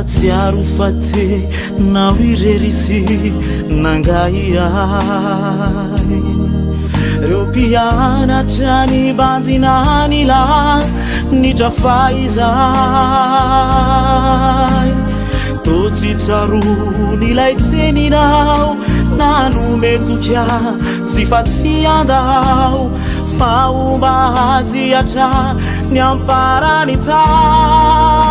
tsy arofate na irerisy nangai ay reo mpianatra ny banjinany la nitra faizay totsy tsarony ilay teninao nanometoka sy fa tsy andao fa omba aziatra ny amparany tany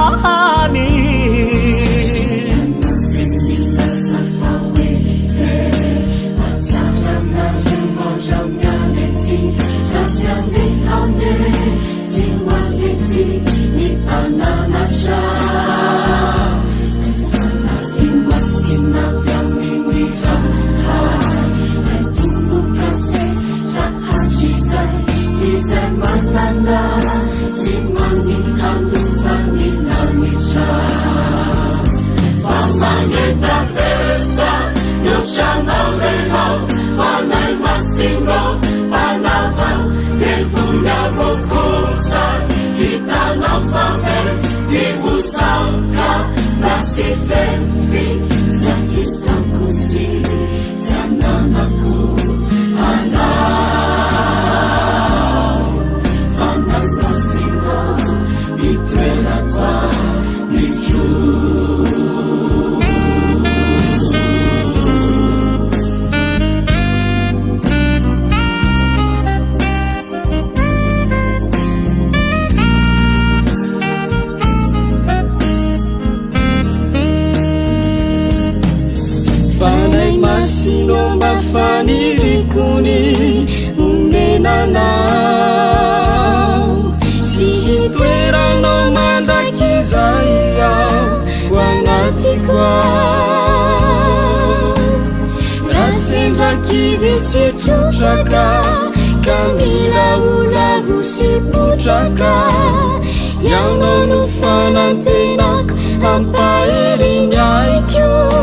Sino mafanirikuni umenanao sihitoeranao mandrakizaya wangatikwa rasendrakivi sichutraka kamilaulavu siputraka yanganufanantenak ampairinyaiku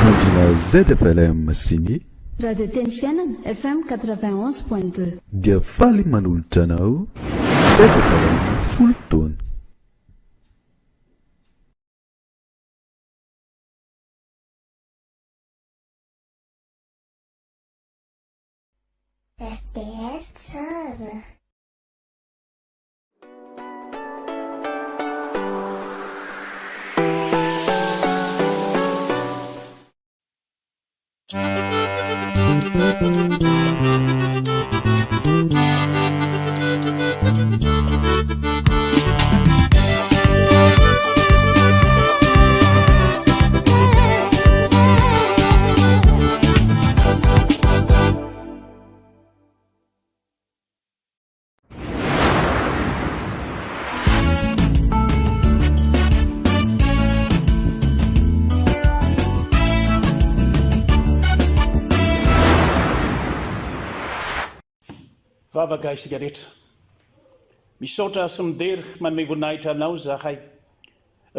Andrina ZFLM sy ny radio teny fiainana FM 91.2 dia faly manolotra anao ZFLM folo taona. vavaka isika rehetra misaotra sy midery manome voninahitra anao zahay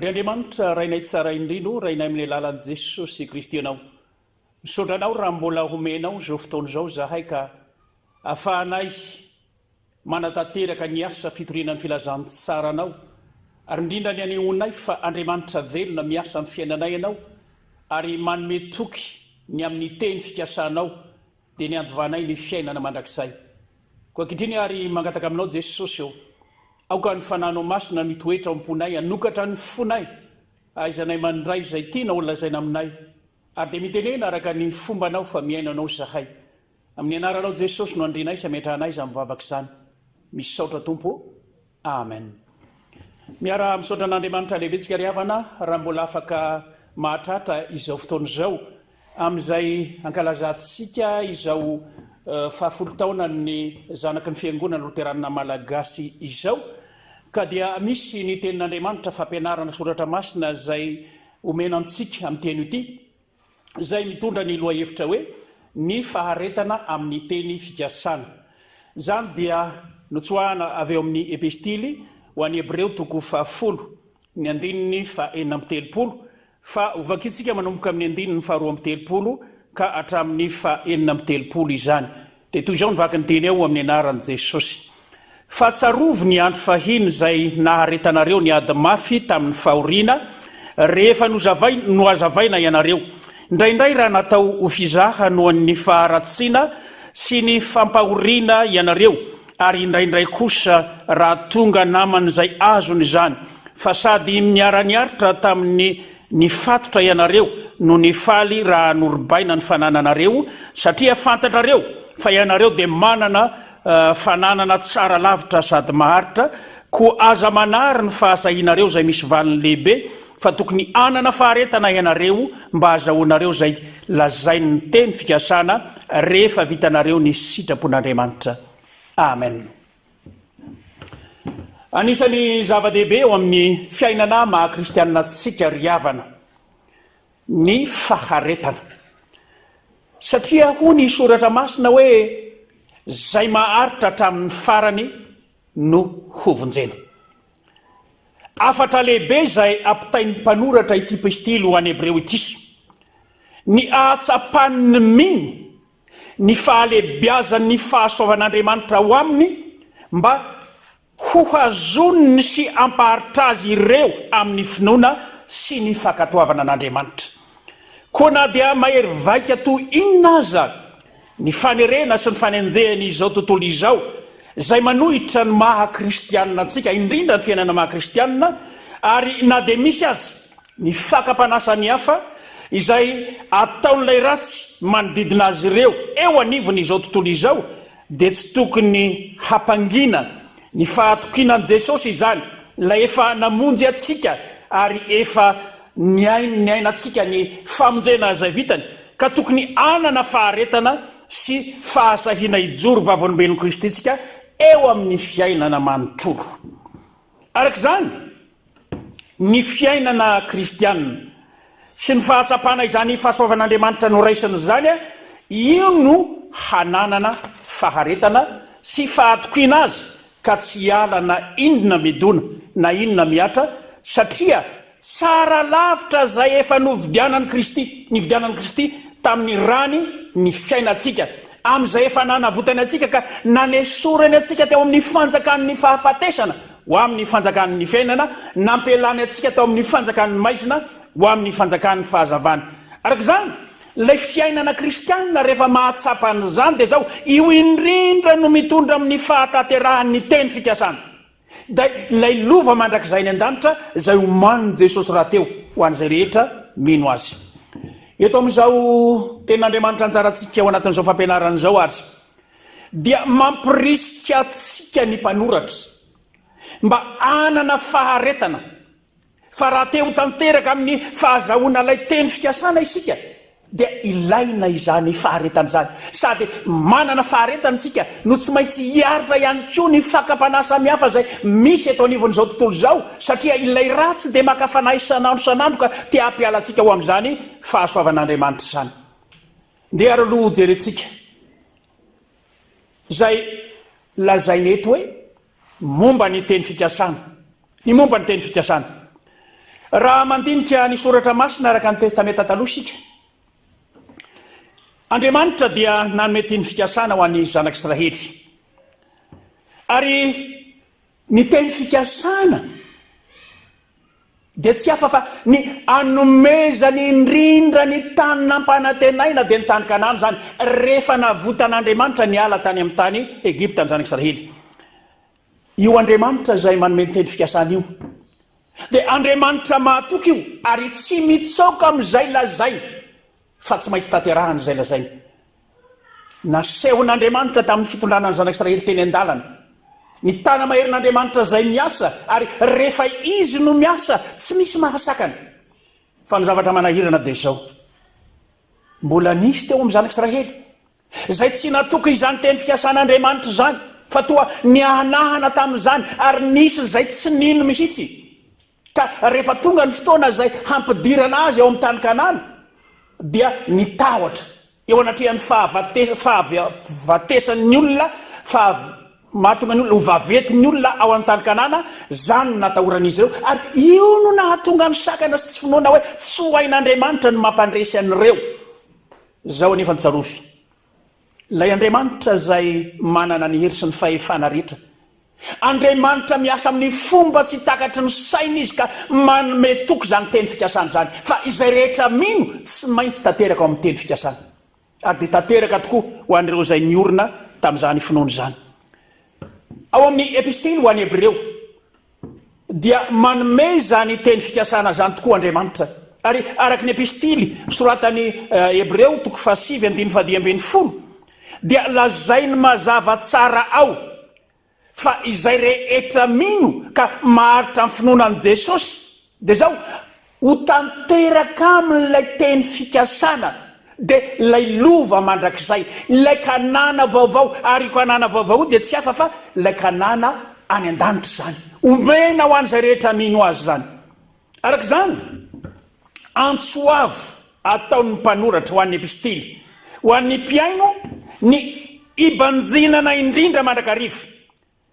ry Andriamanitra rainay tsara indrindro rainay amin'ny alalan'i Jesosy Kristy anao misaotra anao raha mbola homenao zao fotoana zao zahay ka afahanay manatanteraka ny asa fitorinan'ny filazantsara anao ary indrindra ny anehoanay fa Andriamanitra velona miasa amin'ny fiainanay anao ary manome toky ny amin'ny teny fikasanao dia ny andovanay ny fiainana mandrakizay koakitriny ary mangataka aminao Jesosy eo aoka ny fananao masina mitoetra amponay anokatra ny fonay aizanay mandray izay tiana olona zaina aminay ary dia mitenena araka ny fombanao fa miainanao zahay amin'ny anaranao Jesosy no andrinay sy ametrahanay izy amin'ny vavaka izany misaotra tompo amen. Miara misaotra an'Andriamanitra lehibetsika ry havana raha mbola afaka mahatratra izao fotoana izao amin'izay ankalazantsika izao fahafolo taona ny zanaky ny fiangonana Luterana Malagasy izao ka dia misy ny tenin'Andriamanitra fampianarana soratra masina izay omena antsika amin'ny teny ity izay mitondra ny lohahevitra hoe ny faharetana amin'ny teny fikasana. Izany dia notsoahana avy eo amin'ny epistily ho an'ny Hebreo toko 10 ny andininy 4:30 fa ovakitsika manomboka amin'ny andininy 2:30 ka hatramin'ny 4:30 izany. Dia toy izao nivaky ny teny eo amin'ny anaran'i Jesosy. Fahatsiarovo ny andro fahiny izay naharetanareo ny ady mafy tamin'ny fahoriana rehefa noazavaina ianareo. Indraindray raha natao ho fizaha noho ny faharatsiana sy ny fampahoriana ianareo ary indraindray kosa raha tonga namana izay azony izany fa sady miara-niaritra tamin'ny nifatotra ianareo no nifaly raha norobaina ny fanananareo satria fantatrareo fa ianareo dia manana fananana tsara lavitra sady maharitra ko aza manary ny fahasahianareo izay misy valiny lehibe fa tokony anana faharetana ianareo mba azahoanareo izay lazainy ny teny fikasana rehefa vitanareo ny sitrapon'Andriamanitra. Amen. Anisany zava-dehibe eo amin'ny fiainana maha-kristianina antsika ry havana ny faharetana satria hoy ny soratra masina hoe zay maharitra hatramin'ny farany no hovonjena. Afatra lehibe izay ampitain'ny mpanoratra ity epistily ho an'ny Hebreo ity. Ny ahatsapany miny ny fahalebiazan'ny fahasoavan'Andriamanitra ho aminy mba hohazoniny sy ampaharitra azy ireo amin'ny finoana sy ny fankatoavana an'Andriamanitra. Koa na dia mahery vaika toy inona aza ny fanerena sy ny fanenjehany izao tontolo izao izay manohitra ny maha-kristianina antsika indrindra ny fiainana maha-kristianina ary na dia misy azy ny fakam-panasany hafa izay ataon'ilay ratsy manodidina azy ireo eo anivon'izao tontolo izao dia tsy tokony hampangina ny fahatokinan' Jesosy izany ilay efa namonjy atsika ary efa niainantsika ny famonjena izay vitany ka tokony anana faharetana sy fahasahiana ijoro vavolombelon'i Kristy tsika eo amin'ny fiainana manontolo. Arak'izany ny fiainana kristianina sy ny fahatsapana izany fahasoavan'Andriamanitra no raisiny izany io no hananana faharetana sy fahatokiana azy ka tsy hiala na inona midona na inona miatra satria tsara lavitra zay efa novidianan'i Kristy tamin'ny rany ny fiainantsika, amin'izay efa nanavotany atsika ka nanesorany atsika teo amin'ny fanjakan'ny fahafatesana ho amin'ny fanjakan'ny fiainana, nampelany atsika teo amin'ny fanjakan'ny maizina ho amin'ny fanjakan'ny fahazavana. Arak'izany ilay fiainana kristianina rehefa mahatsapa an'izany dia zao io indrindra no mitondra amin'ny fahataterahan'ny teny fikasana. Da ilay lova mandrakizay ny an-danitra izay omaniny Jesosy rahateo ho an'izay rehetra mino azy. Eto amin'izao ten'Andriamanitra anjarantsika ao anatin'izao fampianarana izao ary dia mampirisika atsika ny mpanoratra mba anana faharetana, fa raha te ho tanteraka amin'ny fahazahoana ilay teny fikasana isika dia ilaina izany faharetana izany, sady manana faharetana isika no tsy maintsy hiaritra ihany koa ny fakapanahy samihafa izay misy eto anivon'izao tontolo izao, satria ilay ratsy dia maka fanahy isanandro ka te hampiala antsika ho amin'izany fahasoavan'Andriamanitra izany. Ndeha ary aloha jerentsika izay lazainy eto hoe momba ny teny fikasana, ny momba ny teny fikasana. Raha mandinika ny soratra masina araka ny testamenta taloha isika, Andriamanitra dia nanome teny fikasana ho an'ny zanak'Israely. Ary ny teny fikasana dia tsy hafa fa ny anomezany indrindra ny tany nampanantenaina dia ny tany Kanana zany, rehefa navotan'Andriamanitra ny ala tany amin'ny tany Egipta ny zanak'Israely. Io Andriamanitra izay manome ny teny fikasana io dia Andriamanitra mahatoky io, ary tsy mitsoka amin'izay lazainy fa tsy maintsy tanterahana izay lazainy. Nasehon'Andriamanitra tamin'ny fitondrana ny zanak'Israely teny an-dalana, ny tana maherin'Andriamanitra izay miasa, ary rehefa izy no miasa tsy misy mahasakana. Fa ny zavatra manahirana dia izao, mbola nisy teo amin'ny zanak'Israely izay tsy natoky izany teny fikasan'Andriamanitra izany, fa toa nianahana tamin'izany, ary nisy izay tsy nino mihitsy. Ka rehefa tonga ny fotoana izay hampidirana azy ao amin'ny tany Kanana dia nitahotra eo anatrehan'ny fahavatesany olona, mahatonga ny olona ho vavetin'ny olona ao amin'ny tany Kanana, zany no natahoran'izy ireo, ary io no nahatonga ny sakana sy tsy finoana hoe tsy ho ain'Andriamanitra no mampandresy an'ireo. Zao anefa ny tsarovy, ilay Andriamanitra izay manana ny hery sy ny fahefana rehetra, Andriamanitra miasa amin'ny fomba tsy takatry ny saina izy ka manome toky izany teny fikasana izany, fa izay rehetra mino tsy maintsy tanteraka ao amin'ny teny fikasana, ary dia tanteraka tokoa ho an'ireo izay niorina tamin'izany finoana izany. Ao amin'ny epistily ho an'ny Hebreo dia manome izany teny fikasana izany tokoa Andriamanitra, ary araka ny epistily soratany Hebreo 7:10 dia lazainy mazava tsara ao fa izay rehetra mino ka maharitra amin'ny finoanan'i Jesosy dia zao ho tanteraka amin'ilay teny fikasana dia ilay lova mandrakizay, ilay Kanana vaovao, ary Kanana vaovao dia tsy hafa fa ilay Kanana any an-danitra zany, omena ho an'izay rehetra mino azy zany. Arak'izany antsoavo ataon'ny mpanoratra ho an'ny epistily, ho an'ny mpiaino ny ibanjinana indrindra mandrakariva,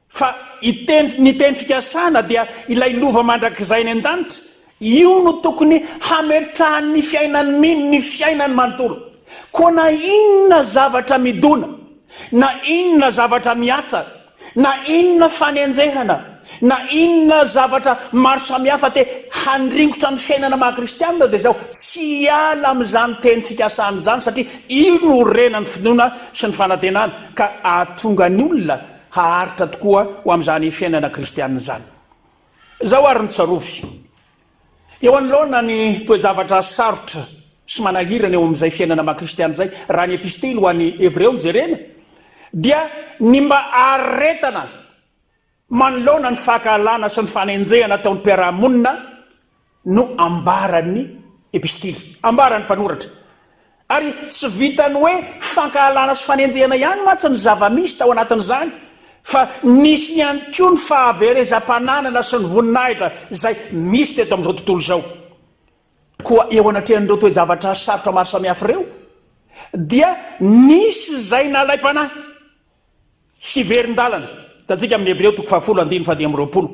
fa ny teny fikasana dia ilay lova mandrakizay ny an-danitra, io no tokony hametrahan'ny fiainany mino ny fiainany manontolo. Koa na inona zavatra midona, na inona zavatra miatra, na inona fanenjehana, na inona zavatra maro samihafa te handringotra ny fiainana maha-kristianina dia zao tsy ala amin'izany teny fikasana izany, satria io no renany finoana sy ny fanantenana ka ahatonga ny olona haharitra tokoa ho amin'izany fiainana kristianina izany. Zao ary ny tsarovy, eo anoloana ny toe-javatra sarotra sy manahirana eo amin'izay fiainana maha-kristianina izay, raha ny epistily ho an'ny Hebreo ny jerena dia ny mba aretana manoloana ny fahakalana sy ny fanenjehana ataon'ny mpiarahamonina no ambaran'ny epistily, ambaran'ny mpanoratra. Ary tsy vitany hoe fankahalana sy fanenjehana ihany matsy ny zava-misy tao anatin'izany, fa nisy ihany koa ny fahaverezam-pananana sy ny voninahitra izay misy teto amin'izao tontolo izao. Koa eo anatrehan'ireo toe-javatra sarotra maro samihafa ireo dia nisy izay nalaim-panahy hiverin-dalana, hitantsika amin'ny Hebreo 10:20,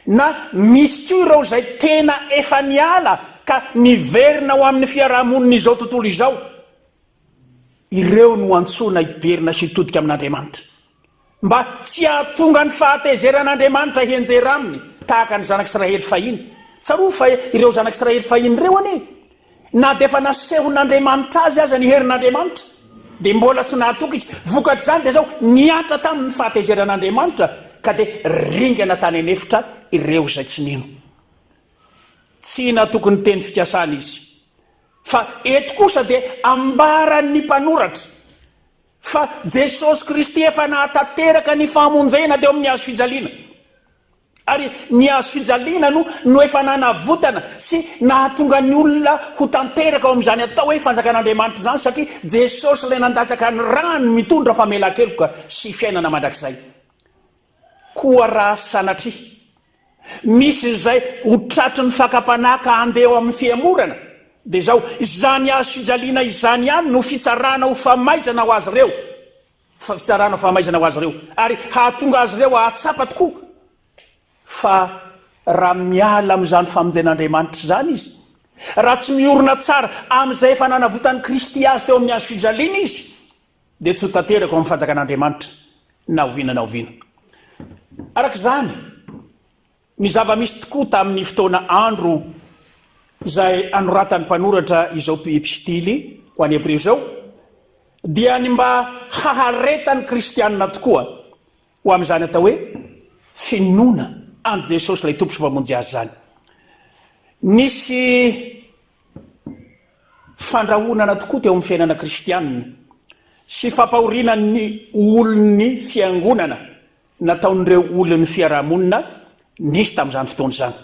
na misy ko ireo zay tena efa niala ka niverina ho amin'ny fiarahamonina izao tontolo izao, ireo no antsoina hiberina sy hitodika amin'Andriamanitra mba tsy hahatonga ny fahatezeran'Andriamanitra hienjera aminy tahaka ny zanak'Israely fahiny. Tsaroa fa ireo zanak'Israely fahiny ireo anie na dia efa nasehon'Andriamanitra azy aza ny herin'Andriamanitra dia mbola tsy nahatoky izy. Vokatr' izany dia zao niatra tamin'ny fahatezeran'Andriamanitra ka dia ringana tany anefitra ireo izay tsy nino. Tsy natokony teny fikasana izy, fa eto kosa dia ambaran'ny mpanoratra fa Jesosy Kristy efa nahatanteraka ny famonjena teo amin'ny hazo fijaliana, ary ny hazo fijaliana no efa nanavotana sy nahatonga ny olona ho tanteraka ao amin'izany atao hoe fanjakan'Andriamanitra izany, satria Jesosy ilay nandatsaka ny rano mitondra famelan-keloka sy fiainana mandrakizay. Koa raha sanatria misy izay ho tratry ny fakapanaka andeha eo amin'ny fiamorana, dia zao izany hazo fijaliana izany ihany no fitsarana ho famaizana ho azy ireo, fitsarana ho famaizana ho azy ireo, ary hahatonga azy ireo ahatsapa tokoa. Fa raha miala amin'izany famonjen'Andriamanitra izany izy, raha tsy miorina tsara amin'izay efa nanavotany Kristy azy teo amin'ny hazo fijaliana izy, dia tsy ho tanteraka ao amin'ny fanjakan'Andriamanitra na oviana na oviana. Arak'izany ny zava-misy tokoa tamin'ny fotoana andro izay anoratan'ny mpanoratra izao epistily ho any Hebreo izao, dia ny mba haharetan'ny kristianina tokoa ho amin'izany atao hoe finoana any Jesosy ilay tompo sy mpamonjy azy zany. Nisy fandrahonana tokoa teo amin'ny fiainana kristianina sy fampahoriana ny olon'ny fiangonana nataon'ireo olon'ny fiarahamonina nisy tamin'izany fotoana izany.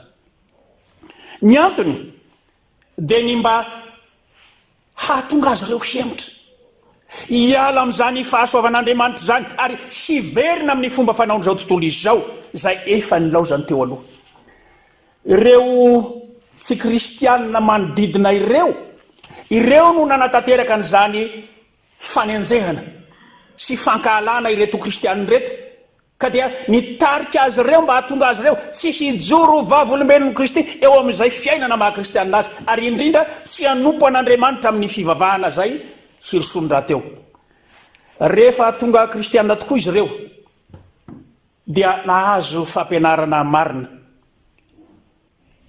Ny antony dia ny mba hahatonga azy ireo hiemotra hiala amin'izany fahasoavan'Andriamanitra izany ary hiverina amin'ny fomba fanaon'izao tontolo izao izay efa nilaozany teo aloha. Ireo tsy kristianina manodidina ireo no nanatanteraka an'izany fanenjehana sy fankahalana ireto kristianina ireto, ka dia nitarika azy ireo mba hahatonga azy ireo tsy hijoro vavolombelon'i Kristy eo amin'izay fiainana maha-kristianina azy, ary indrindra tsy hanompo an'Andriamanitra amin'ny fivavahana zay hirosonondraha teo. Rehefa tonga kristianina tokoa izy ireo dia nahazo fampianarana marina,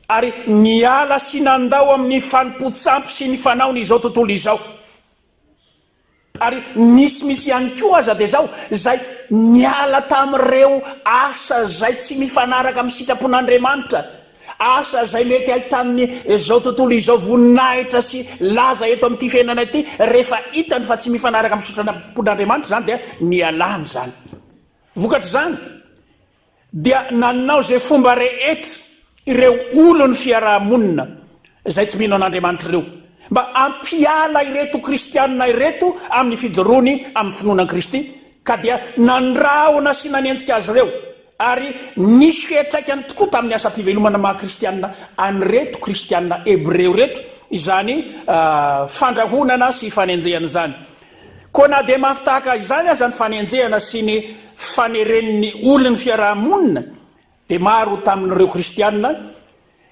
ary niala sy nandao amin'ny fanompo-tsampy sy ny fanaony izao tontolo izao. Ary nisy mitsy ihany koa aza dia zao izay niala tamin'ireo asa zay tsy mifanaraka amin'ny sitrapon'Andriamanitra, asa zay mety ahitany izao tontolo izao voninahitra sy laza eto amin'ity fiainana ity. Rehefa hitany fa tsy mifanaraka amin'ny sitrapon'Andriamanitra zany dia nialany zany. Vokatr' izany dia nanao zay fomba rehetra ireo olon'ny fiarahamonina izay tsy mino an'Andriamanitra ireo mba ampiala ireto kristianina ireto amin'ny fijoroany amin'ny finoanan'i Kristy, ka dia nandraona sy nanenjika azy ireo, ary nisy fiantraikany tokoa tamin'ny asa mpivelomana maha-kristianina anyreto kristianina Hebreo reto izany fandrahonana sy fanenjehana izany. Koa na dia mafitahaka izany aza ny fanenjehana sy ny faneren'ny olon'ny fiarahamonina, dia maro tamin'ireo kristianina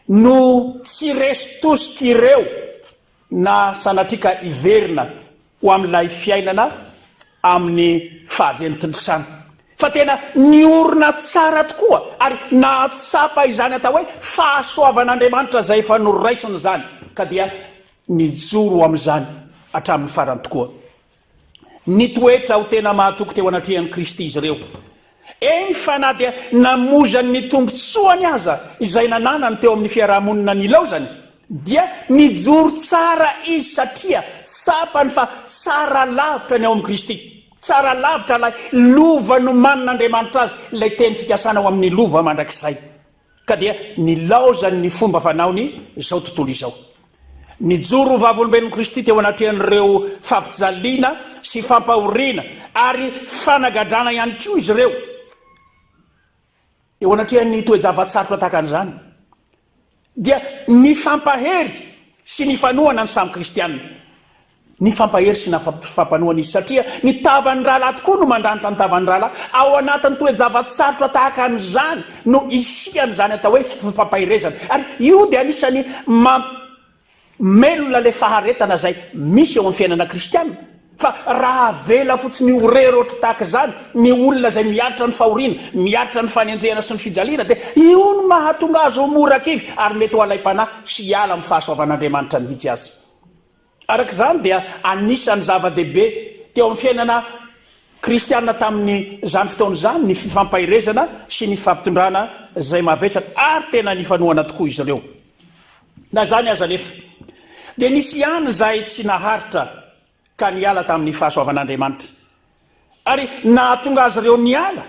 no tsy resy tosika ireo na sanatrika iverina ho amin'ilay fiainana amin'ny fahajenotindrisana, fa tena niorina tsara tokoa ary nahatsapa izany atao hoe fahasoavan'Andriamanitra izay efa noraisina zany, ka dia nijoro amin'izany hatramin'ny farany tokoa. Nitoetra ho tena mahatoky teo anatrehan'i Kristy izy ireo. Eny fa na dia namozany ny tombotsoany aza izay nananany teo amin'ny fiarahamonina nilaozany, dia nijoro tsara izy satria tsapany fa tsara lavitra ny ao amin'i Kristy. Tsara lavitra ilay lova no manin'Andriamanitra azy, ilay teny fikasana ao amin'ny lova mandrakizay, ka dia nilaozany ny fomba fanaony izao tontolo izao. Nijoro vavolombelon'i Kristy teo anatrehan'ireo fampijaliana sy fampahoriana ary fanagadrana ihany koa izy ireo eo anatrehan'ny toe-javatsarotra tahaka an'izany, dia ny fampahery sy ny fanoana ny samy kristianina. ny fampahery sy na fampanoana izy satria ny tavan'ny rahalahy tokoa no mandranitra ny tavan'ny rahalahy ao anatin'ny toe-javatsarotra tahaka an'izany no isiany zany atao hoe fampahirezana ary io dia anisany melona le faharetana zay misy eo amin'ny fiainana kristiana fa raha vela fotsiny orerotra tahaka zany ny olona zay miaritra ny fahoriana miaritra ny fanenjehana sy ny fijaliana dia io no mahatonga azy ho morakivy ary mety ho alay-panahy sy hiala amin'ny fahasoavan'Andriamanitra ny hitsy azy. Arak'izany dia anisan'ny zava-dehibe teo amin'ny fiainana kristiana tamin'ny zany fotoana zany ny fifampahirezana sy ny fampitondrana zay mavesatra ary tena nifanoana tokoa izy ireo. Na zany aza nefa dia nisy ihany zay tsy naharitra ka niala tamin'ny fahasoavan'Andriamanitra ary nahatonga azy ireo niala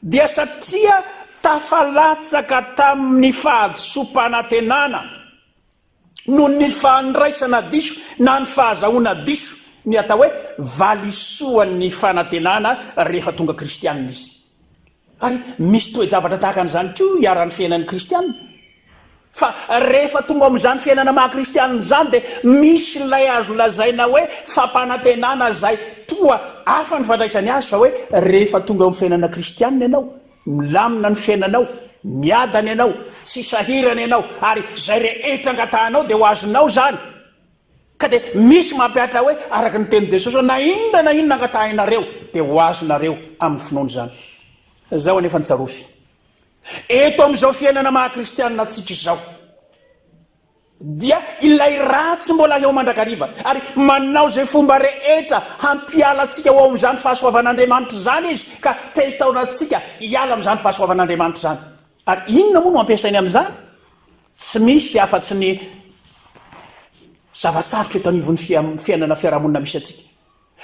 dia satria tafalatsaka tamin'ny fahadisom-panantenana no ny fandraisana diso na ny fahazahoana diso ny atao hoe valisoan'ny fanantenana rehefa tonga kristianina izy. Ary misy toe-javatra tahaka an'izany koa hiaran'ny fiainan'ny kristianina fa rehefa tonga amin'izany fiainana maha-kristianina zany dia misy lay azo lazaina hoe fampanantenana zay toa hafa ny fandraisany azy fa hoe rehefa tonga amin'ny fiainana kristianina ianao milamina ny fiainanao miadana ianao tsy sahirana ianao ary zay rehetra angatahanao dia ho azonao zany ka dia misy mampiatra hoe araka ny teny Jesosy na inona angatahinareo dia ho azonareo amin'ny finoana zany. Zao anefa ny tsarofy eto amin'izao fiainana maha-kristianina antsika izao dia ilay ratsy mbola eo mandrakariva ary manao zay fomba rehetra hampiala antsika ho amin'izany fahasoavan'Andriamanitra zany izy ka te hitaona antsika hiala amin'izany fahasoavan'Andriamanitra zany. Ary inona moa no ampiasainy amin'izany? Tsy misy afa-tsy ny zavatsarotra eto anivon'ny fiainana fiarahamonina misy atsika,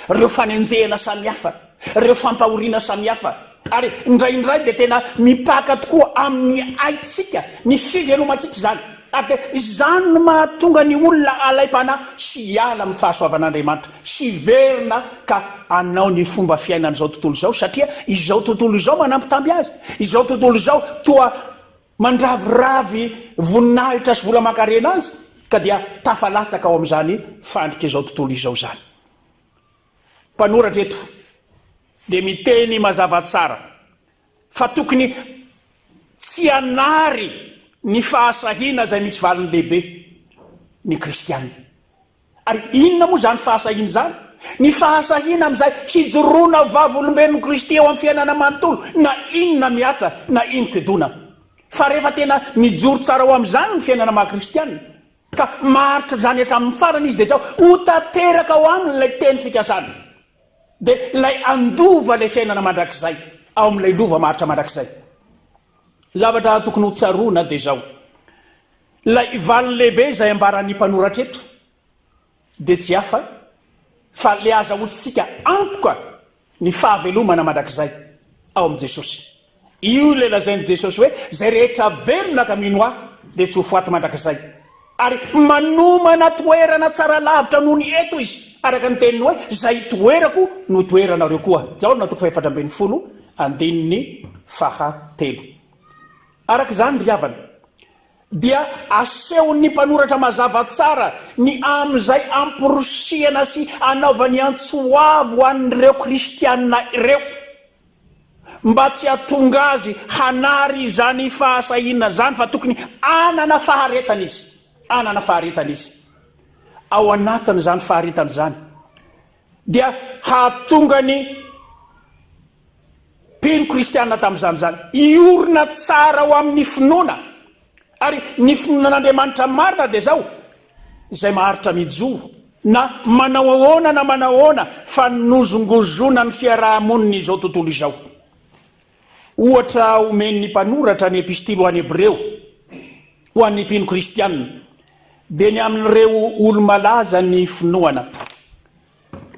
reo fanenjehana samihafa, reo fampahoriana samihafa ary indraindray dia tena mipaka tokoa amin'ny aitsika ny fivelomantsika zany ary dia izany no mahatonga ny olona alay-panahy sy hiala amin'ny fahasoavan'Andriamanitra sy verina ka anao ny fomba fiainana izao tontolo izao satria izao tontolo izao manampitamby azy, izao tontolo izao toa mandraviravy voninahitra sy vola mankarena azy ka dia tafalatsaka ao amin'izany fandrika izao tontolo izao zany. Mpanoratra eto dia miteny mazava tsara fa tokony tsy hanary ny fahasahiana zay misy valiny lehibe ny kristianina. Ary inona moa zany fahasahiana zany? Ny fahasahiana amin'izay hijoroana vavolombelon'ny Kristy eo amin'ny fiainana manontolo na inona miatra na ino-kedona fa rehefa tena mijoro tsara ao amin'izany ny fiainana maha-kristianina ka maharitra zany hatramin'ny farany izy dia zao ho tanteraka ao aminy ilay teny fikasana dia lay andova lay fiainana mandrakizay ao amin'ilay lova maharitra mandrakizay. Zavatra tokony ho tsaroana dia zao lay valiny lehibe izay ambaran'ny mpanoratra eto dia tsy hafa fa le azahoantsika antoka ny fahavelomana mandrakizay ao amin'i Jesosy. Io le lazain'i Jesosy hoe zay rehetra velona ka mino ahy dia tsy ho foaty mandrakizay ary manomana toerana tsara lavitra noho ny eto izy araka ny teniny hoe zay toerako no toeranareo koa. Jaona toko 7:7. Araka izany ry havana dia asehon'ny mpanoratra mazava tsara ny amin'izay amporosiana sy anaovany antsoavo ho an'ireo kristianina ireo mba tsy hatonga azy hanary izany fahasahiana zany fa tokony anana faharetana izy, anana faharetana izy. Ao anatin' zany faharetana zany dia hahatonga ny mpino kristianina tamin'izany zany iorina tsara ho amin'ny finoana ary ny finoanan'Andriamanitra marina dia zao izay maharitra mijoro na manao ahoana na manao ahoana fa nozongozona ny fiarahamonina izao tontolo izao. Ohatra omen'ny mpanoratra ny epistily ho an'ny Hebreo ho an'ny mpino kristianina dia ny amin'ireo olo-malaza ny finoana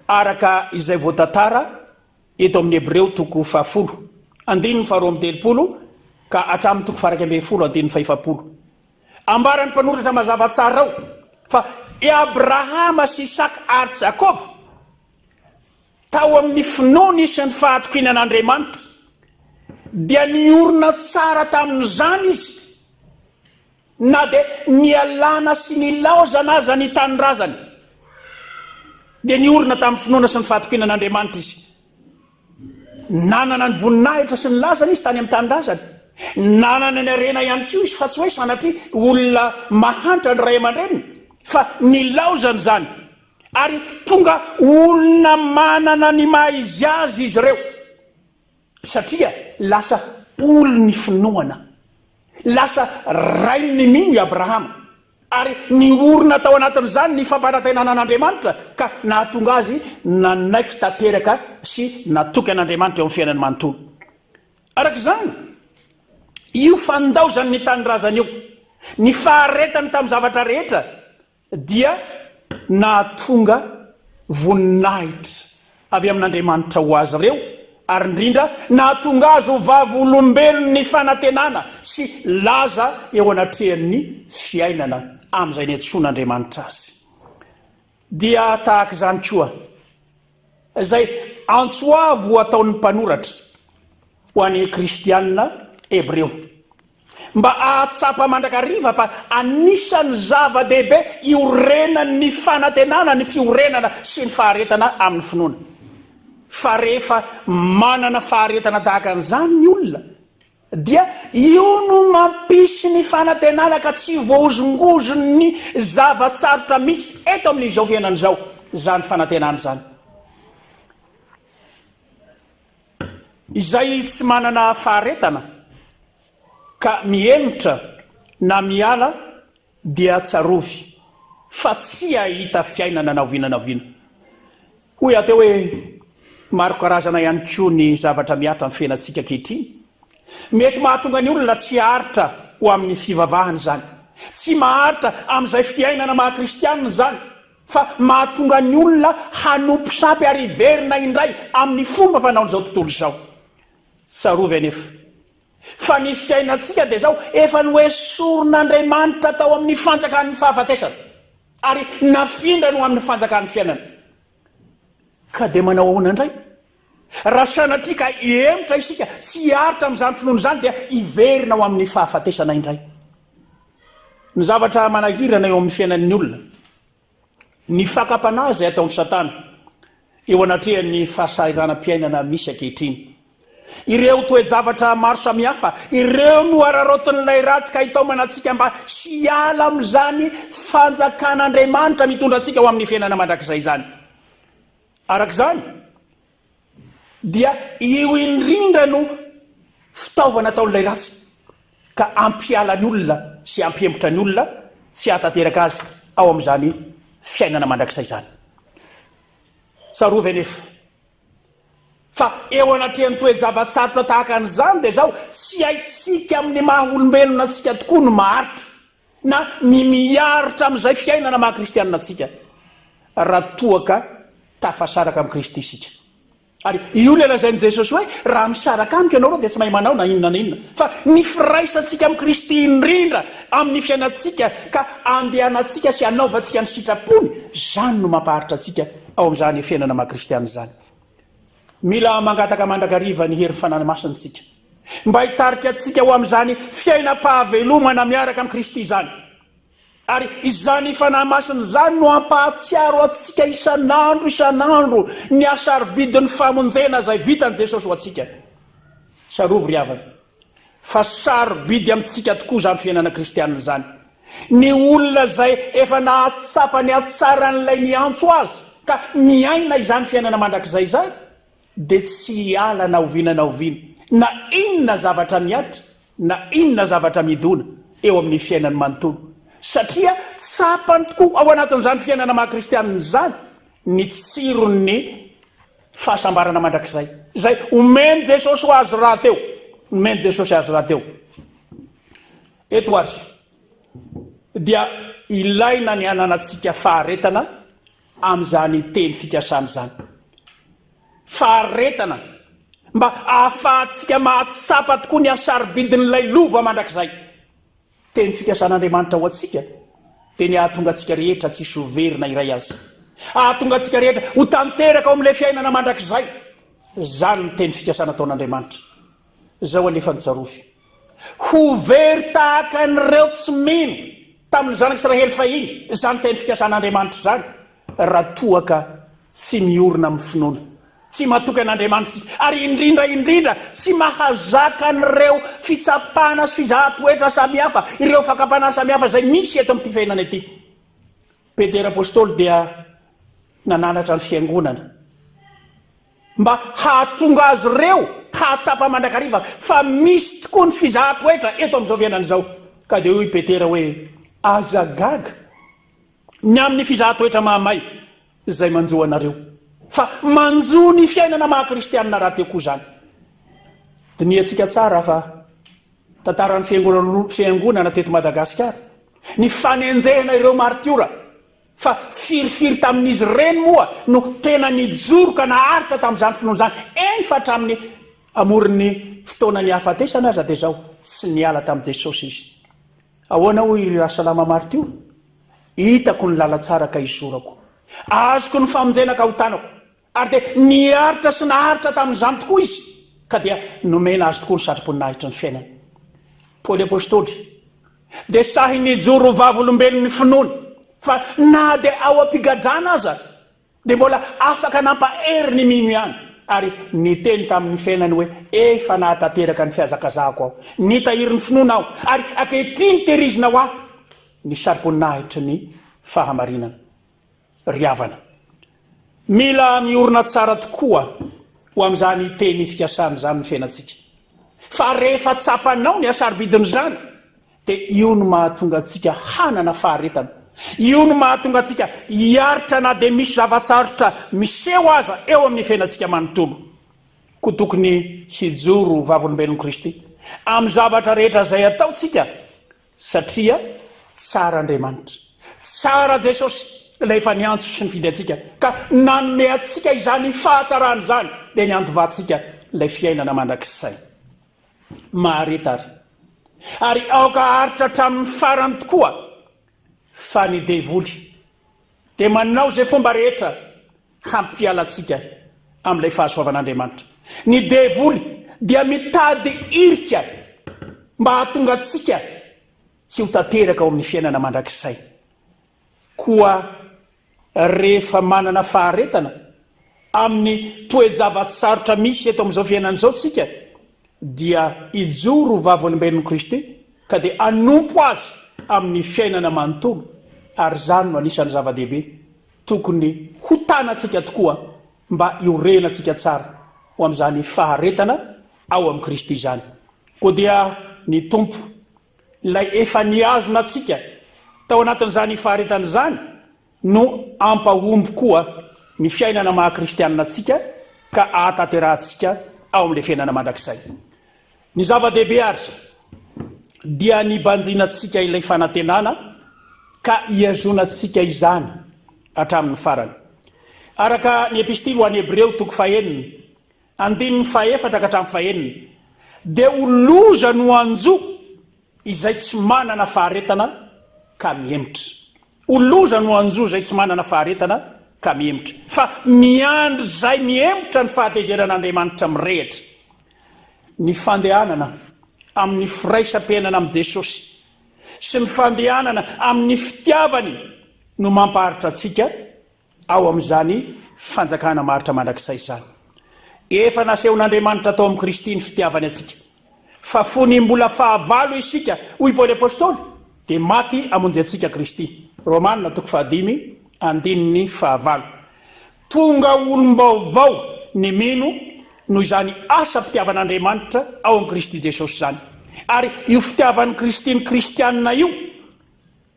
araka izay voatantara eto amin'ny Hebreo toko 10:2-3 ka hatramin'ny toko 2:10. Ambaran'ny mpanoratra mazava tsara ao fa i Abrahama sy Isaka ary Jakoba tao amin'ny finoana sy ny fahatokinan'Andriamanitra dia niorina tsara tamin'izany izy na dia nialana sy nilaozana aza ny tanindrazany dia niorina tamin'ny finoana sy ny fahatokinan'Andriamanitra izy. Nanana ny voninahitra sy ny lazana izy tany amin'ny tanindrazana. Nanana ny arena ihany koa izy fa tsy hoe sanatria olona mahantra ny ray aman-dreniny, fa nilaozany zany. Ary tonga olona manana ny maha izy azy izy ireo, satria lasa olony finoana, lasa rainy mino i Abrahama. Ary ny orina tao anatin'izany ny fampanantenana an'Andriamanitra ka nahatonga azy nanaiky tanteraka sy natoky an'Andriamanitra eo amin'ny fiainany manontolo. Arak'izany, io fandaozany ny tanindrazana io, ny faharetany tamin'ny zavatra rehetra dia nahatonga voninahitra avy amin'Andriamanitra ho azy ireo, ary indrindra nahatonga azy ho vavolombelony ny fanantenana sy laza eo anatrehan'ny fiainana amin'izay niantsoan'Andriamanitra azy. Dia tahaka izany koa izay antsoavo ataon'ny mpanoratra ho an'ny kristianina hebreo, mba ahatsapa mandrakariva fa anisan'ny zava-dehibe iorenan'ny fanantenana, ny fiorenana sy ny faharetana amin'ny finoana. Fa rehefa manana faharetana tahaka an'izany ny olona, dia io no mampisy ny fanantenana ka tsy voahozongozony ny zavatsarotra misy eto amin'izao fiainana izao, zany fanantenana zany. Izay tsy manana faharetana ka miemotra na miala dia tsarovy, fa tsy ahita fiainana naovinanaoviana. Hoy ateo hoe maro karazana ihany koa ny zavatra miatra amin'ny fiainantsika ankehitriny. Mety mahatonga ny olona tsy haritra ho amin'ny fivavahany zany, tsy maharitra amin'izay fiainana maha-kristianina zany, fa mahatonga ny olona hanompo sampy ary hiverina indray amin'ny fomba fanaon'izao tontolo izao. Tsarovy anefa fa ny fiainantsika dia zao efa noesoron'Andriamanitra tao amin'ny fanjakan'ny fahafatesana, ary nafindra no amin'ny fanjakan'ny fiainana. Ka dia manao ahoana indray? Raha sanatria ka emotra isika tsy haritra amin'izany finoana izany dia hiverina ho amin'ny fahafatesana indray. Ny zavatra manahirana eo amin'ny fiainan'ny olona, ny fakapanahy izay ataon'ny Satana eo anatrehan'ny fahasahiranam-piainana misy ankehitriny. Ireo toe-javatra maro samihafa, ireo no ararotin'ilay ratsy ka hitaomana antsika mba hiala amin'izany fanjakan'Andriamanitra mitondra antsika ho amin'ny fiainana mandrakizay zany. Arak'izany dia io indrindra no fitaovana ataon'ilay ratsy ka ampiala ny olona sy ampihemotra ny olona tsy hatateraka azy ao amin'izany fiainana mandrakizay zany. Tsarovy anefa fa eo anatrehan'ny toe-javatsarotra tahaka an'izany dia zao tsy haitsika amin'ny maha olombelona antsika tokoa no maharitra na ny miaritra amin'izay fiainana maha-kristianina antsika, raha toaka tafasaraka amin'ny Kristy isika. Ary io le lazain'i Jesosy hoe raha misaraka amiko ianao dia tsy mahay manao na inona na inona, fa ny firaisantsika amin'ny Kristy indrindra amin'ny fiainantsika ka andehanantsika sy anaovantsika ny sitrapony, zany no mampaharitra antsika ao amin'izany fiainana maha-kristianina zany. Mila mangataka mandrakariva ny herin'ny fananamasina antsika mba hitarika antsika ho amin'izany fiainam-pahavelomana miaraka amin'ny Kristy zany. Ary izany fanahymasina zany no ampahatsiaro antsika isan'andro ny asarobidin'ny famonjena izay vitan'i Jesosy ho antsika. Sarovy ry havana, fa sarobidy amintsika tokoa zany fiainana kristianina zany. Ny olona izay efa nahatsapa ny atsaran'ilay niantso azy ka miaina izany fiainana mandrakizay zany, dia tsy hiala na oviana na inona zavatra miatra na inona zavatra midona eo amin'ny fiainany manontolo, satria tsapany tokoa ao anatin'izany fiainana maha-kristianina zany ny tsirony fahasambarana mandrakizay izay omeny Jesosy ho azy raha teo, omeny Jesosy azy raha teo. Eto ary dia ilaina ny ananantsika faharetana amin'izany teny fikasana zany. Faharetana mba ahafahantsika mahatsapa tokoa ny asarobidin'ilay lova mandrakizay. Teny fikasan'Andriamanitra ho antsika dia ny ahatonga antsika rehetra tsy hisy verina iray azy, ahatonga antsika rehetra ho tanteraka ao amin'ilay fiainana mandrakizay. Zany ny teny fikasana ataon'Andriamanitra. Zao anefa ny tsarovy, ho very tahaka an'ireo tsy mino tamin'ny zanak'Israely fahiny, zany teny fikasan'Andriamanitra zany, raha toaka tsy miorina amin'ny finoana, tsy matoky an'Andriamanitra ary indrindra tsy mahazaka an'ireo fitsapana sy fizahan-toetra samihafa, ireo fakapana samihafa zay misy eto amin'ity fiainana ity. Petera apôstôly dia nananatra ny fiangonana mba hahatonga azy ireo hahatsapa mandrakariva fa misy tokoa ny fizahan-toetra eto amin'izao fiainana izao. Ka dia hoy Petera hoe azagaga ny amin'ny fizahan-toetra mahamay izay manjo anareo, fa manjo ny fiainana maha-kristianina raha teo koa zany. Diniantsika tsara fa tantaran'ny fiangonana teto Madagasikara, ny fanenjehana ireo martiora, fa firifiry tamin'izy ireny moa no tena nijoroka naharitra tamin'izany finoana zany, eny fa hatramin'ny amoron'ny fotoana ny hafatesana aza dia zao tsy niala tamin'i Jesosy izy. Ahoana hoy Rasalama martio? Hitako ny lala tsara ka izorako, azoko ny famonjena ka ho tanako, ary dia niaritra sy naharitra tamin'izany tokoa izy, ka dia nomena azy tokoa ny satroponinahitra ny fiainana. Paoly apôstôly dia sahy nijoro vavolombelon'ny finoana, fa na dia ao ampigadrana aza dia mbola afaka nampahery ny mino ihany, ary niteny tamin'ny fiainany hoe efa nahatanteraka ny fiazakazahako aho, nitahiry ny finoana aho, ary ankehitriny tehirizina ho aho ny satroponinahitra ny fahamarinana. Ry havana, mila miorina tsara tokoa ho amin'izany teny fikasana zany ny fiainantsika, fa rehefa tsapanao ny asarobidiny zany dia io no mahatonga antsika hanana faharetana, io no mahatonga antsika hiaritra na dia misy zavatsarotra miseho aza eo amin'ny fiainantsika manontolo. Ko tokony hijoro vavolombelon'i Kristy amin'ny zavatra rehetra izay ataontsika, satria tsara Andriamanitra, tsara Jesosy ilay efa niantso sy nifidy antsika, ka nanome antsika izany fahatsarany zany dia niantovatsika ilay fiainana mandrakizay mahareta ary aoka haritra hatramin'ny farany tokoa fa ny devoly dia manao izay fomba rehetra hampialatsika amin'ilay fahasoavan'Andriamanitra. Ny devoly dia mitady irika mba hahatonga antsika tsy ho tanteraka ao amin'ny fiainana mandrakizay. Koa rehefa manana faharetana amin'ny toe-javatsarotra misy eto amin'izao fiainana izao tsika, dia ijoro vavolombelon'i Kristy ka dia anompo azy amin'ny fiainana manontolo, ary zany no anisan'ny zava-dehibe tokony ho tanantsika tokoa mba iorenantsika tsara ho amin'izany faharetana ao amin'i Kristy zany. Koa dia ny tompo ilay efa niazona antsika tao anatin'izany faharetana zany no ampahomby koa ny fiainana maha-kristianina antsika ka ahatanterantsika ao amin'ilay fiainana mandrakizay. Ny zava-dehibe ary dia nibanjinantsika ilay fanantenana ka hiazonantsika izany hatramin'ny farany. Araka ny epistily ho an'ny Hebreo 9:4 ka hatramin'ny 9, dia ho loza no anjo izay tsy manana faharetana ka mihemitra. Ho loza no anjo izay tsy manana faharetana ka mihemitra, fa miandry izay mihemitra ny fahatezeran'Andriamanitra mirehitra. Ny fandehanana amin'ny firaisam-piainana amin'i Jesosy sy ny fandehanana amin'ny fitiavany no mampaharitra antsika ao amin'izany fanjakana maharitra mandrakizay izany. Efa nasehon'Andriamanitra tao amin'i Kristy ny fitiavany antsika, fa fony mbola fahavalo isika hoy Paoly apôstôly dia maty amonjy antsika Kristy. Romanina 5:5. Tonga olom-baovao ny mino noho izany asa fitiavan'Andriamanitra ao amin'i Kristy Jesosy zany, ary io fitiavan'ny Kristy ny kristianina io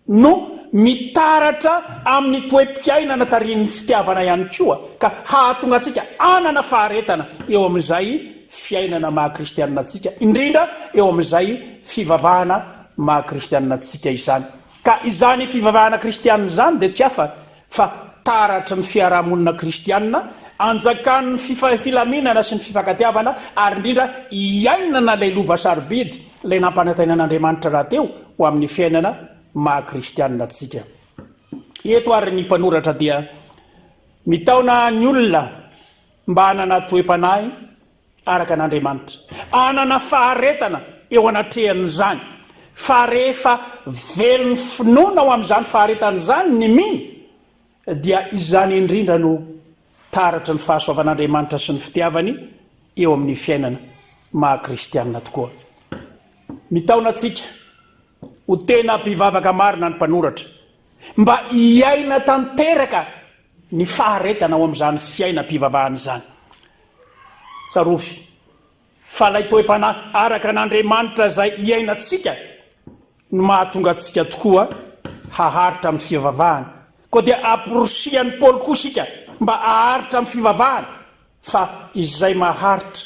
no mitaratra amin'ny toe-piainana tarihin'ny fitiavana ihany koa, ka hahatonga antsika anana faharetana eo amin'izay fiainana maha-kristianina antsika, indrindra eo amin'izay fivavahana maha-kristianina antsika izany. Ka izany fivavahana kristianina izany dia tsy hafa fa taratra ny fiarahamonina kristianina, anjakan'ny filaminana sy ny fifankatiavana, ary indrindra iainana ilay lova sarobidy ilay nampanantenan'Andriamanitra raha teo ho amin'ny fiainana maha-kristianina antsika. Eto ary ny mpanoratra dia mitaona ny olona mba hanana toe-panahy araka an'Andriamanitra, hanana faharetana eo anatrehan'izany, fa rehefa velon'ny finoana ao amin'izany faharetana izany ny mino, dia izany indrindra no taratra ny fahasoavan'andriamanitra sy ny fitiavany eo amin'ny fiainana maha-kristianina tokoa. Mitaona antsika ho tena mpivavaka marina ny mpanoratra mba hiaina tanteraka ny faharetana ao amin'izany fiaina-pivavahana izany. Tsarofy fa ilay toe-panahy araka an'Andriamanitra izay hiainantsika no mahatonga antsika tokoa haharitra amin'ny fivavahana. Koa dia amporosian'ny Paoly koa isika mba haharitra amin'ny fivavahana fa izay maharitra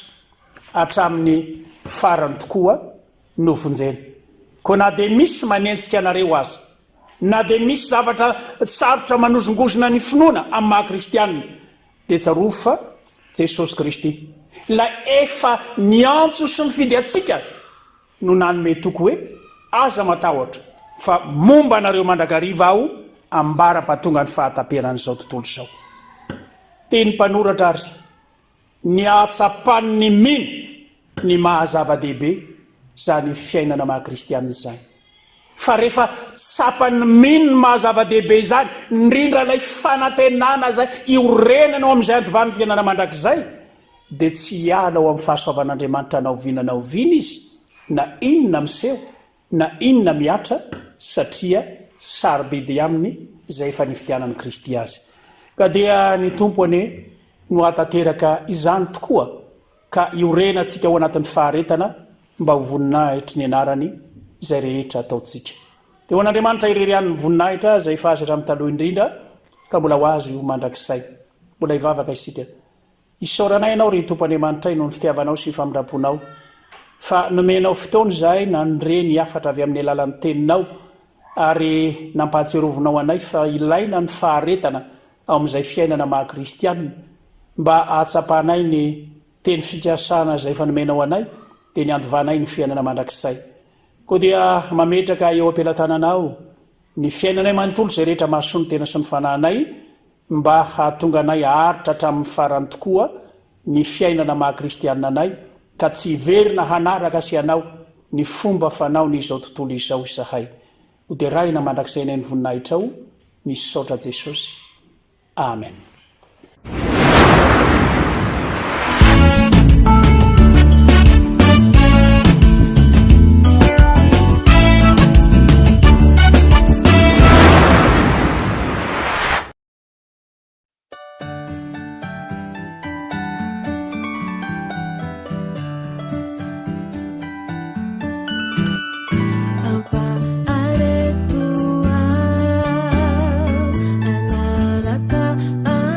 hatramin'ny farany tokoa no vonjena. Koa na dia misy manentsika anareo azy, na dia misy zavatra sarotra manozongozona ny finoana amin'ny maha-kristianina, dia tsarofy fa Jesosy Kristy la efa niantso sy mifidy atsika no nanome toko hoe aza matahotra fa momba anareo mandrakariva aho ambara-pahatonga ny fahataperan'izao tontolo izao. Teny mpanoratra ary ny atsapan'ny mino ny mahazava-dehibe zany fiainana maha-kristianina izany. Fa rehefa tsapan'ny mino ny mahazava-dehibe izany, indrindra ilay fanantenana zay iorenana ao amin'izay antovany fiainana mandrakizay, dia tsy hiala ao amin'ny fahasoavan'Andriamanitra naoviana oviana izy, na inona miseho na inona miatra, satria sarobe dia aminy izay efa nifitianan'i Kristy azy. Ka dia ny tompony no hatateraka izany tokoa ka iorena antsika ao anatin'ny faharetana mba ho voninahitry ny anarany izay rehetra ataontsika. Dia ho an'Andriamanitra irerian'ny voninahitra izay efa azo hatramin'ny taloha indrindra ka mbola ho azy ho mandrakizay. Mbola hivavaka isika. Isaoranay ianao ry Tompon'Andriamanitra noho ny fitiavanao sy famindramponao, fa nomenao fotoana izahay nandre ny afatra avy amin'ny alalan'ny teninao ary nampahatserovinao anay fa ilaina ny faharetana ao amin'izay fiainana maha-kristianina mba ahatsapanay ny teny fikasana izay efa nomenao anay dia ny andovanay ny fiainana mandrakizay. Koa dia mametraka eo am-pelatananao ny fiainanay manontolo izay rehetra mahasoa ny tena sy ny fanahinay mba hahatonga anay haharitra hatramin'ny farany tokoa ny fiainana maha-kristianina anay ka tsy hiverina hanaraka sy anao ny fomba fanao ny izao tontolo izao isahay. Ho dia raina mandrakizay nay ny voninahitra ao ny saotra Jesosy. Amen. Anaraka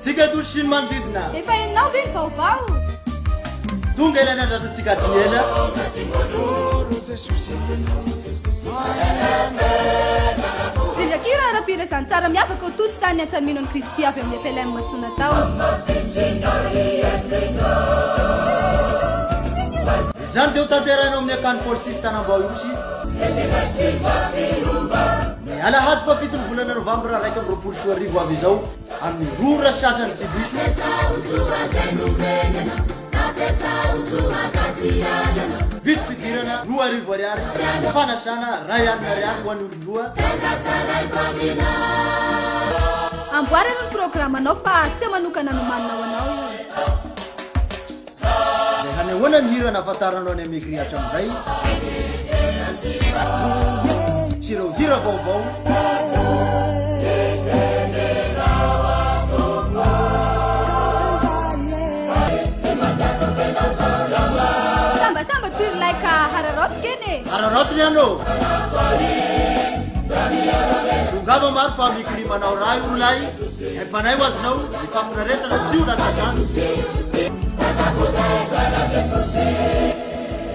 Tsika toshiny manodidina efa enao ve ny vaovao tonga ilany andrasantsika hatriny ela zindrakira arapira izany tsara miavaka ho toto sany antsamino ny kristy avy amin'ny FLM masona tao izany teo tanterainao amin'ny akany polisista nambao iosy alahady fa fitony volana novambra raiky amby roapolo sy arivo avy izao amin'ny rora sasany tsy diso viti-pidirana 2 arivo ariary fanasana ray alina ariary ho an'ny olondroa amboarana ny programmanao fa ase manokana no manina ho anao io zay hanehoana ny hira nahafantaranao ny amekry hatram'izay sy ireo hira vaovao sambasamba toy ilaika hararoty kene hararotiny ano tongava maro fa mikry manao raha io olay empanay ho azonao ifamponaretana tsy io natsakano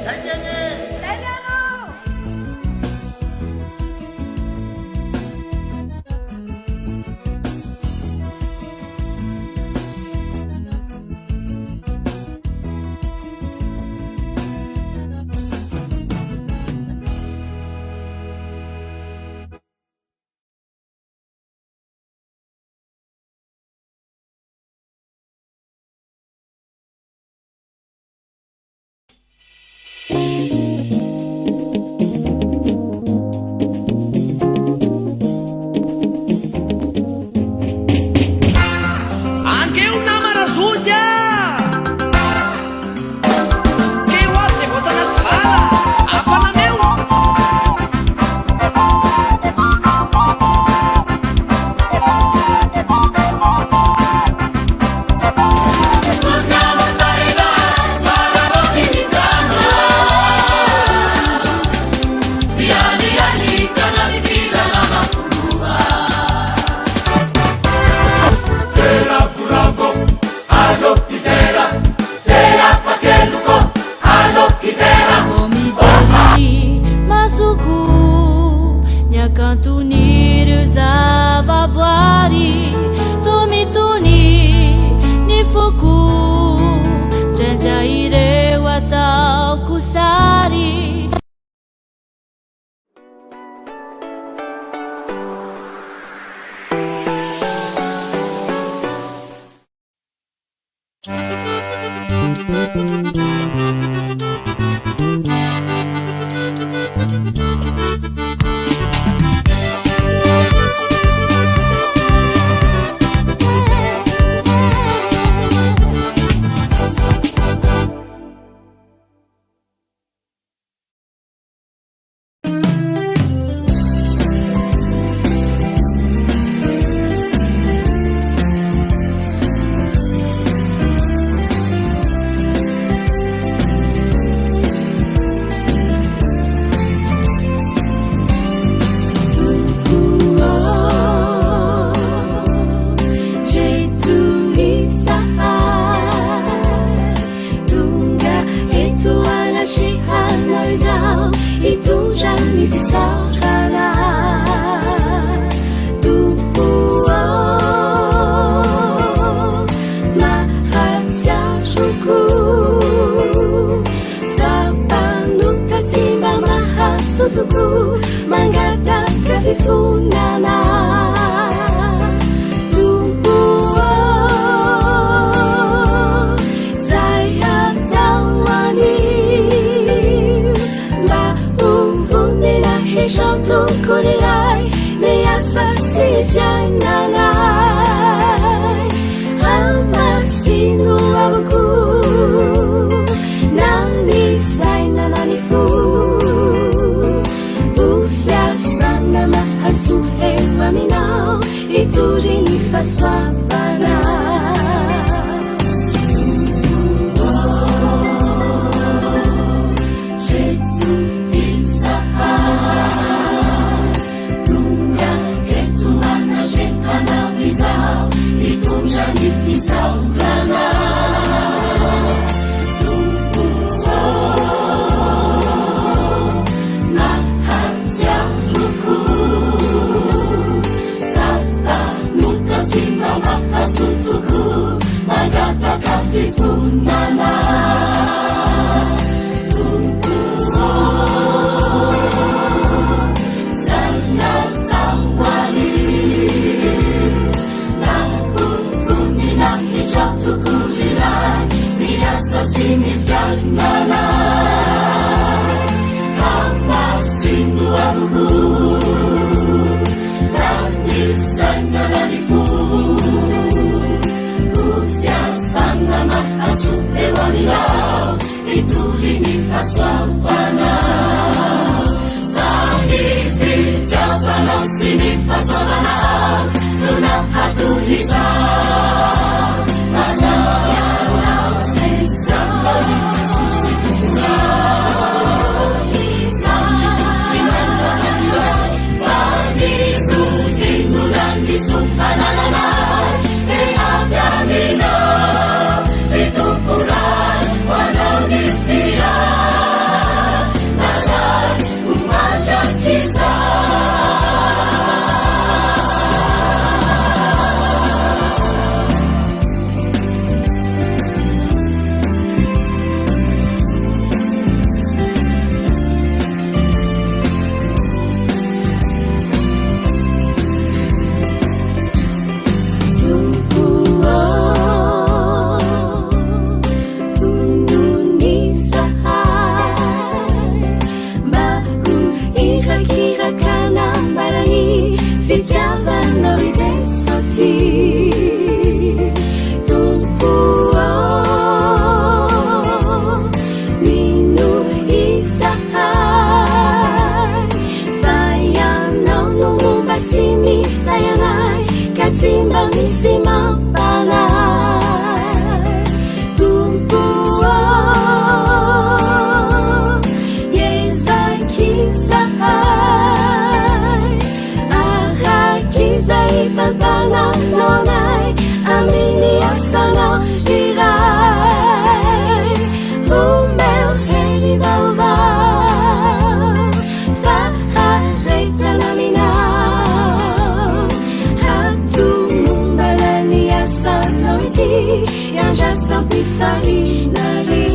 zay kene Show Sinifyalana Hamasinuanku Ranisangananifu Ufiasana mahasuk ewanilao Iturini faswapana Tanifitapana sinifasabana Luna hatuliza Simba misima panai Tumpuo Yezai kisahai Ahakiza itantana nonai Amini asana jirai Humel heri bauba Fahareta namina Yang jasa pifari nari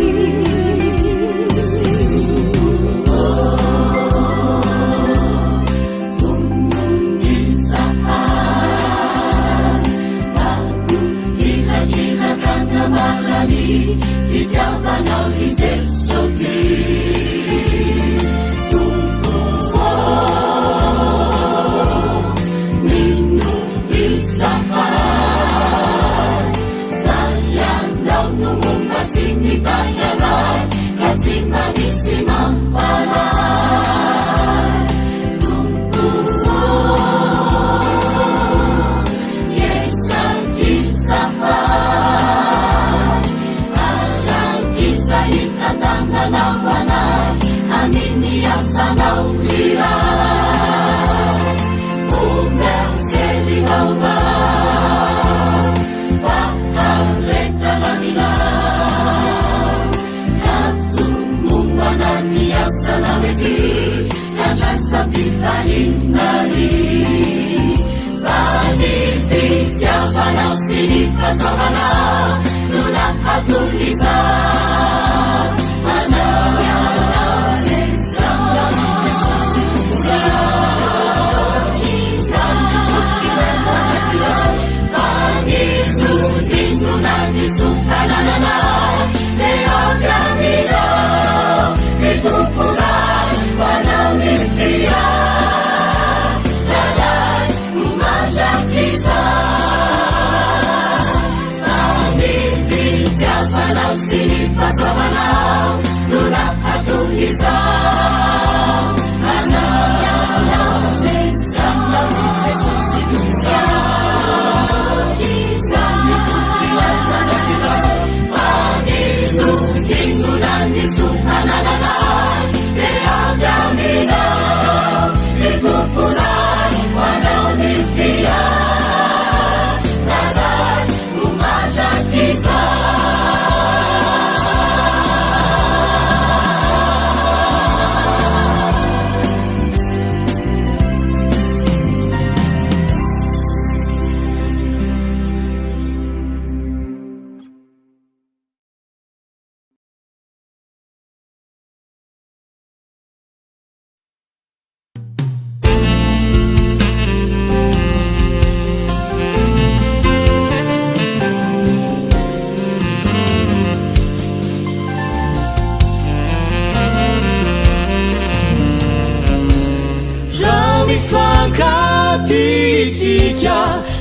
isika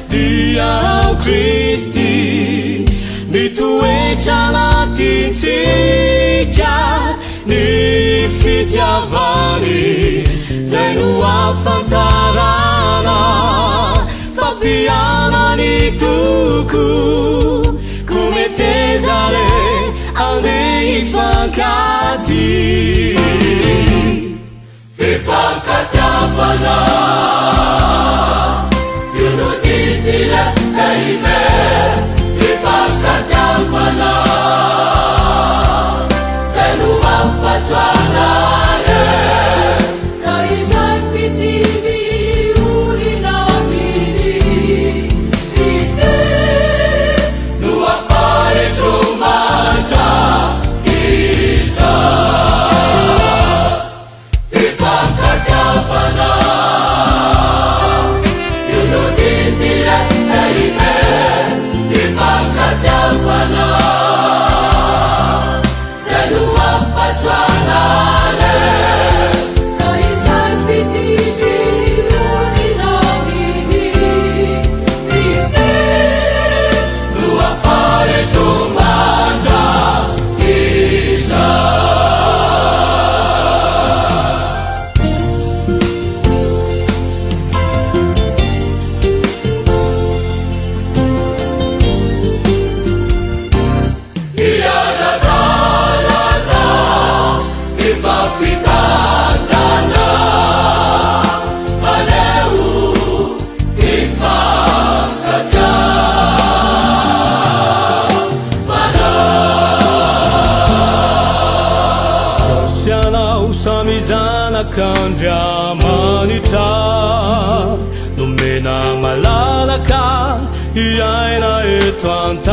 diao Kristy mitoetra anatintsika ny fitiavany zay no afantarana fampianany toko kometezare ande ifankady fifankatiavana yunutitile eime fifankatiavana senu afatswanare kaizai fitini ulinamini Kriste nu apare chomanja kisa fifankatiavana yunutitile eime fifankatiavana senu afatswanare kaizai fitini ulinamini Kriste nu apare chomanja kisa Kandriamanitra nomena malalaka iaina eto antany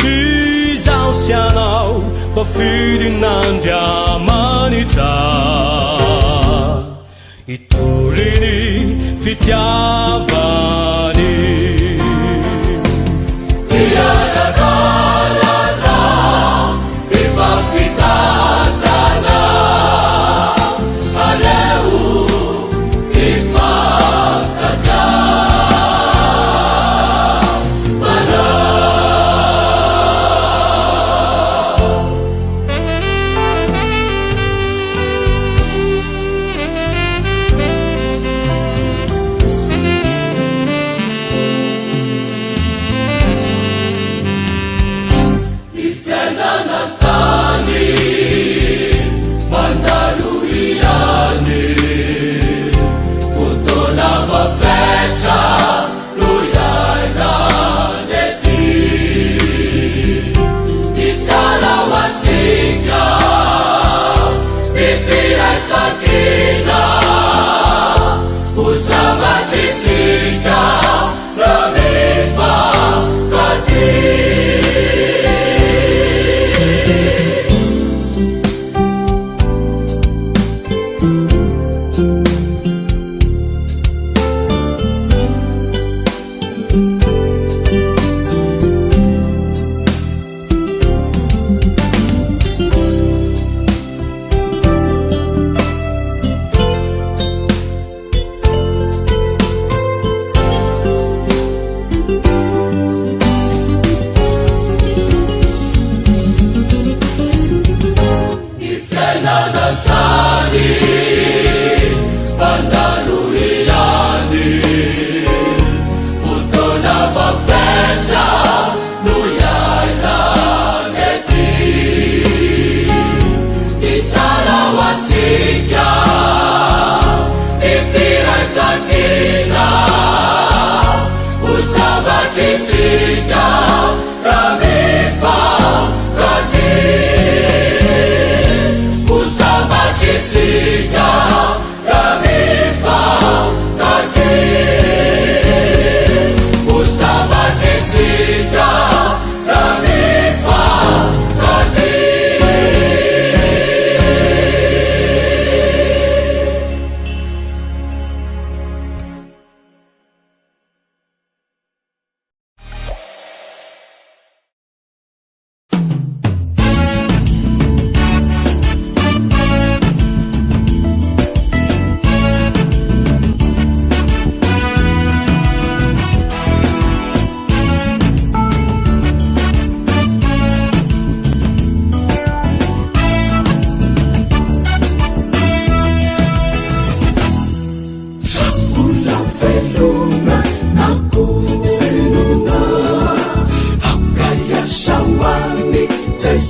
izao sy anao hoafidin'Andriamanitra itoriny fitiavany iaragalana ifafitantana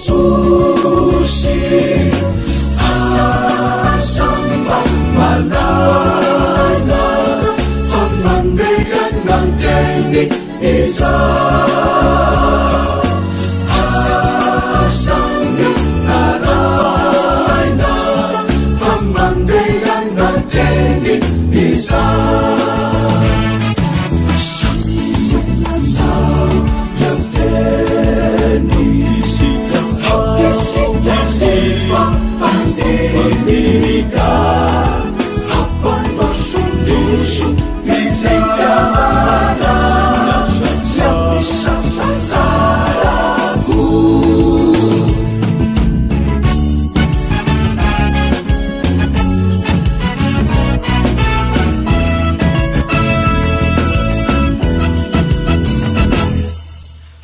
susi asambang malana famandaikan ng teknik isa asangit naray na famandaikan ng teknik isa Pendidikan apa tersunjuk di jalanan yang bisa salahku.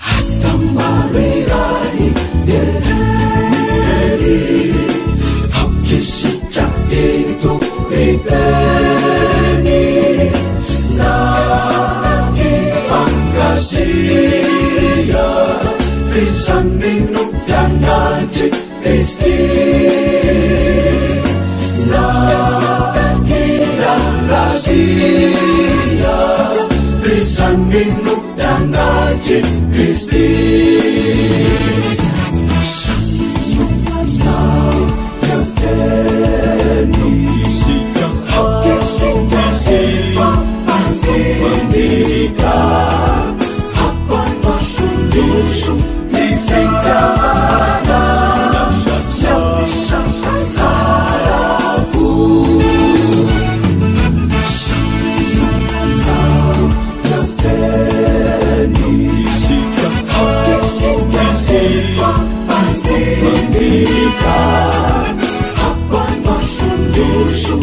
Hatta marirai diri sikap itu ribeni nanti fantasiya visan minum dan najik isti nanti rahasia visan minum dan najik isti Pendidikan apa tersunjuk di jalanan yang bisa salahku. Pendidikan apa tersunjuk